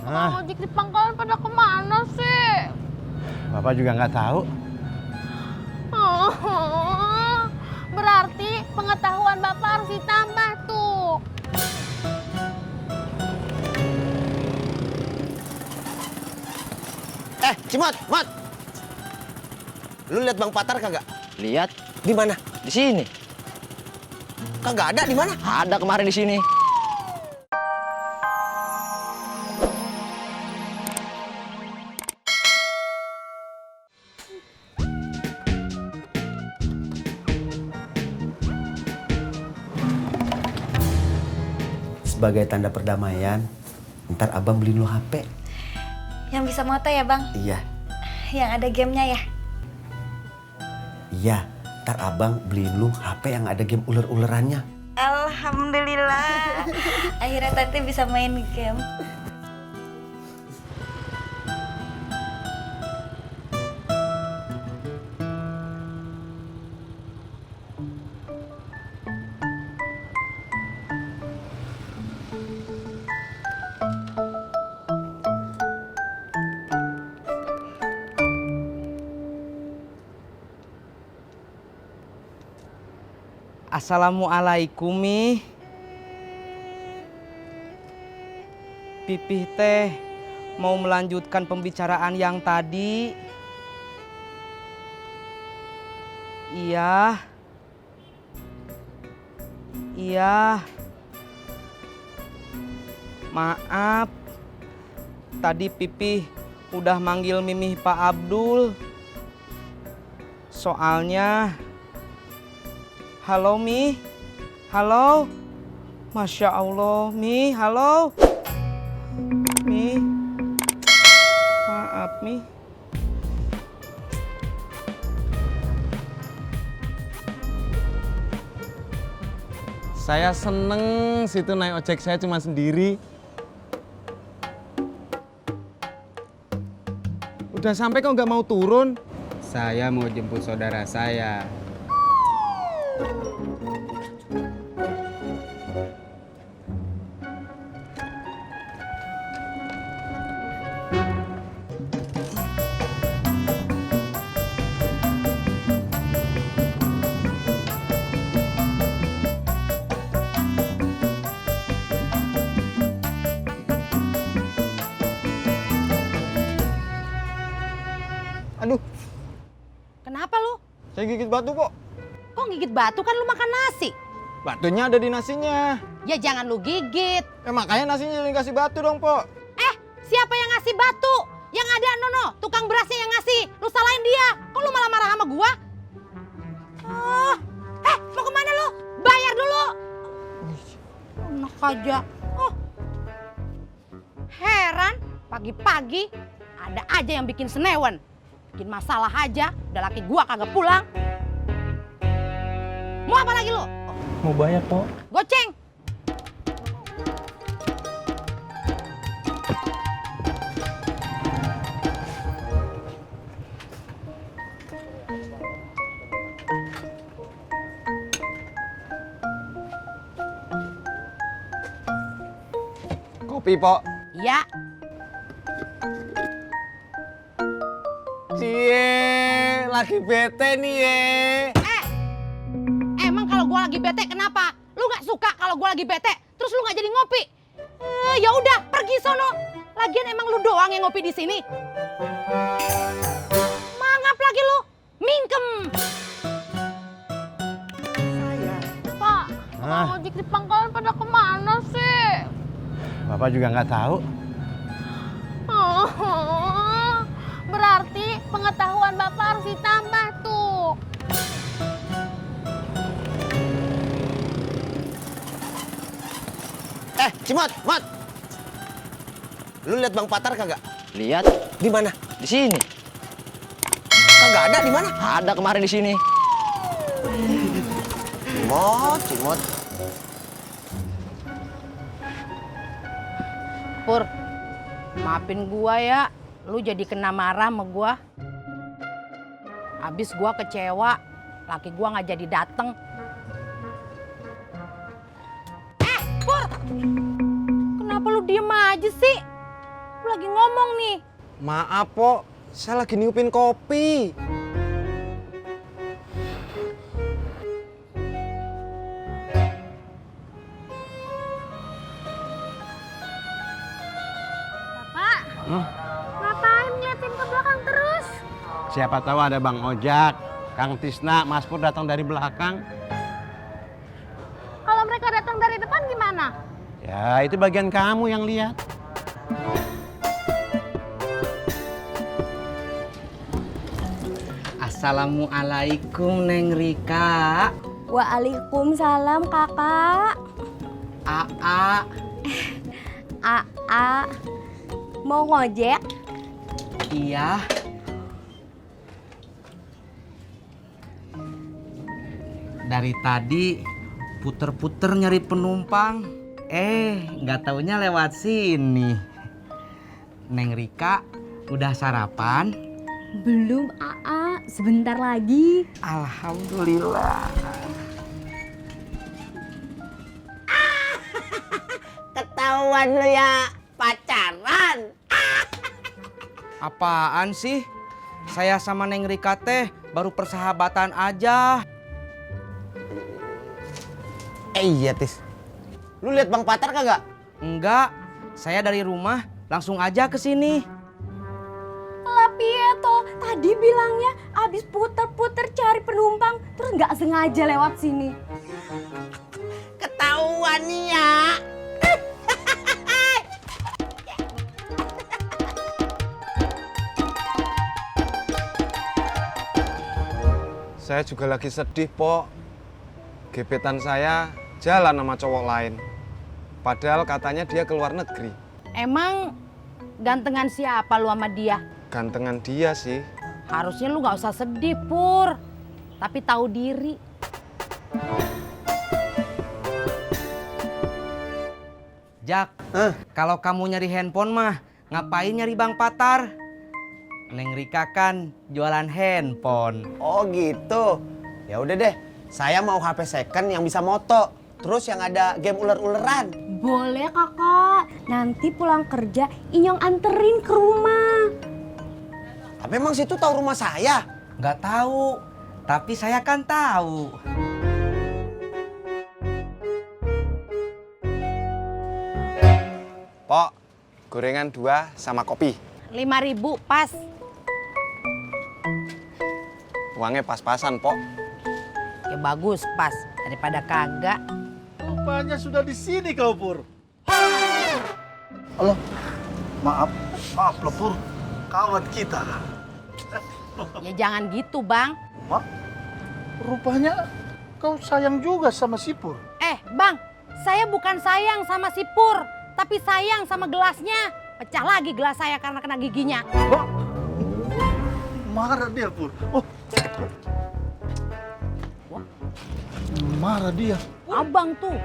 Bang ojek di pangkalan pada kemana sih? Bapak juga nggak tahu. Berarti pengetahuan Bapak harus ditambah tuh. Cimot, Mot. Lu lihat Bang Patar kagak? Lihat Di mana? di sini. Kagak ada, di mana? Ada kemarin di sini. Sebagai tanda perdamaian, ntar abang beliin lu HP. Yang bisa moto ya bang? Iya, Yang ada gamenya ya? iya. Ntar abang beliin lu HP yang ada game uler-ulerannya. Alhamdulillah. Akhirnya tante bisa main game. Assalamualaikum Mi. Pipih teh mau melanjutkan pembicaraan yang tadi. Iya. Iya. Maaf. Tadi Pipih udah manggil Mimih Pak Abdul. Soalnya halo Mi, halo, Masya Allah Mi, halo, Mi, maaf Mi. Saya seneng situ naik ojek saya cuma sendiri. Udah sampai kok nggak mau turun? Saya mau jemput saudara saya. Aduh, Kenapa lu? saya gigit batu kok. Kok gigit batu kan lu makan nasi? Batunya ada di nasinya. Ya jangan lu gigit. Makanya nasinya dikasih batu dong, Pok. Siapa yang ngasih batu? Yang ada Nono, tukang berasnya yang ngasih. Lu salahin dia. Kok lu malah marah sama gua? Mau kemana lu? Bayar dulu. Enak aja. Heran, pagi-pagi ada aja yang bikin senewan. Bikin masalah aja, udah laki gua kagak pulang. Mau apa lagi lu? Mau bayar, Pok. Goceng. Kopi, Pok. Ya, Cie, lagi bete nih ye. emang kalau gua lagi bete kenapa? Lu nggak suka kalau gua lagi bete, terus lu nggak jadi ngopi? Ya udah, pergi sono. Lagian emang lu doang yang ngopi di sini. Mangap lagi lu, mingkem. Pak, Bang ojek di pangkalan pada kemana sih? Bapak juga nggak tahu. Berarti pengetahuan Bapak harus ditambah tuh. Cimot, Mot. Lu lihat Bang Patar kagak? Lihat Di mana? di sini. Kagak ada, di mana? Ada kemarin di sini. Cimot. Pur, maafin gua ya, lu jadi kena marah sama gua. Habis gua kecewa, laki gua nggak jadi dateng. Pur, kenapa lu diem aja sih? lagi ngomong nih. Maaf, Pok. Saya lagi niupin kopi. Bapak, ngapain ngeliatin ke belakang terus? Siapa tahu ada Bang Ojak, Kang Tisna, Mas Pur datang dari belakang. Kalau mereka datang dari depan gimana? Ya, itu bagian kamu yang lihat. Assalamualaikum Neng Rika. Waalaikumsalam kakak. Aa, Aa, mau ngojek? iya. Dari tadi puter-puter nyari penumpang. Nggak taunya lewat sini. Neng Rika, udah sarapan? Belum, Aa. Sebentar lagi. Alhamdulillah. Ketahuan lu ya pacaran. Apaan sih? Saya sama Neng Rika teh baru persahabatan aja. Iya, Tis. Lu lihat Bang Patar kagak? Enggak, saya dari rumah langsung aja ke sini. Lah Pieto, tadi bilangnya abis puter-puter cari penumpang terus nggak sengaja lewat sini. Ketahuan nih ya. Saya juga lagi sedih, Pok. Gebetan saya jalan sama cowok lain. Padahal katanya dia ke luar negeri. Emang gantengan siapa lu sama dia? Gantengan dia sih. Harusnya lu nggak usah sedih, Pur. Tapi tahu diri. Jak, kalau kamu nyari handphone mah ngapain nyari Bang Patar? Neng Rika kan jualan handphone. Oh gitu. Ya udah deh. Saya mau HP second yang bisa moto. Terus yang ada game ular-uleran. Boleh kakak, nanti pulang kerja Inyong anterin ke rumah. Tapi emang situ tahu rumah saya? Nggak tahu, tapi saya kan tahu. Pok, gorengan 2 sama kopi. 5.000 pas. Uangnya pas-pasan, Pok. Ya bagus pas daripada kagak. Rupanya sudah di sini kau, Pur. Halo, maaf loh, Pur. Kawan kita. Ya jangan gitu, Bang. Mak, rupanya kau sayang juga sama si Pur. Bang, saya bukan sayang sama si Pur, tapi sayang sama gelasnya. Pecah lagi gelas saya karena kena giginya. Mak, marah dia, Pur. Marah dia. Abang tuh.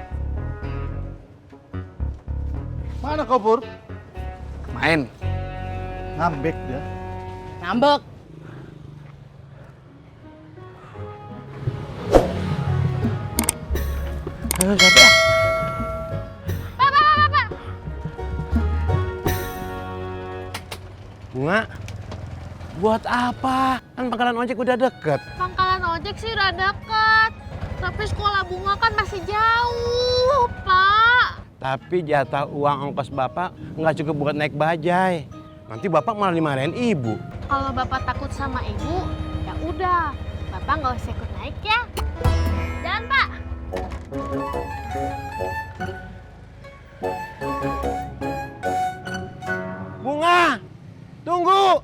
Mana kau, Pur? Main. Ngambek dia. Ngambek. Bunga, buat apa? Kan pangkalan ojek udah deket. Pangkalan ojek sih udah dekat, tapi sekolah Bunga kan masih jauh, Pak. Tapi jatah uang ongkos bapak nggak cukup buat naik bajai. Nanti bapak malah dimarahin ibu. Kalau Bapak takut sama Ibu, ya udah, Bapak nggak usah ikut naik ya. Jangan, Pak. Bunga, tunggu.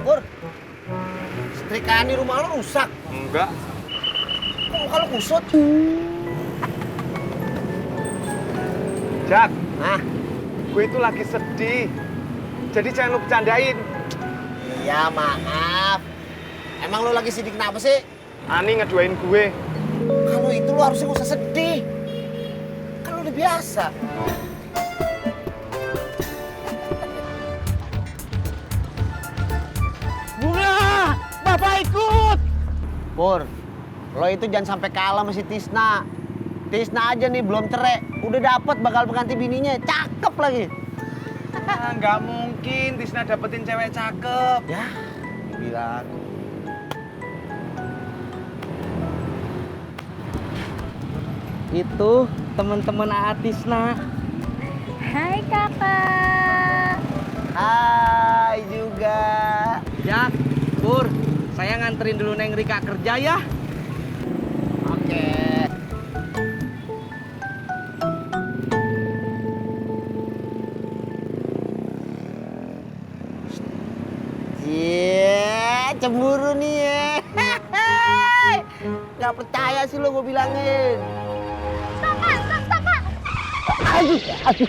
Pur, setrikaan di rumah lo rusak. Enggak. Kok muka lo kusut? Jak, Nah, gue itu lagi sedih. Jadi jangan lu bercandain. iya maaf. Emang lu lagi sedih kenapa sih? Ani ngeduain gue. Kalau itu lu harusnya gak usah sedih. Kan lu udah biasa. Bunga, Bapak ikut. Pur, lo itu jangan sampai kalah sama si Tisna. Tisna aja nih belum cerai, udah dapet bakal pengganti bininya, cakep lagi. Nggak mungkin Tisna dapetin cewek cakep. Ya, bilang. Itu teman-teman Atisna. Hai kakak. Hai juga. Jak, Pur, saya nganterin dulu Neng Rika kerja ya. Oke. Iya, cemburu nih ya. Gak percaya sih lo gue bilangin. Kakak, kakak. Aduh.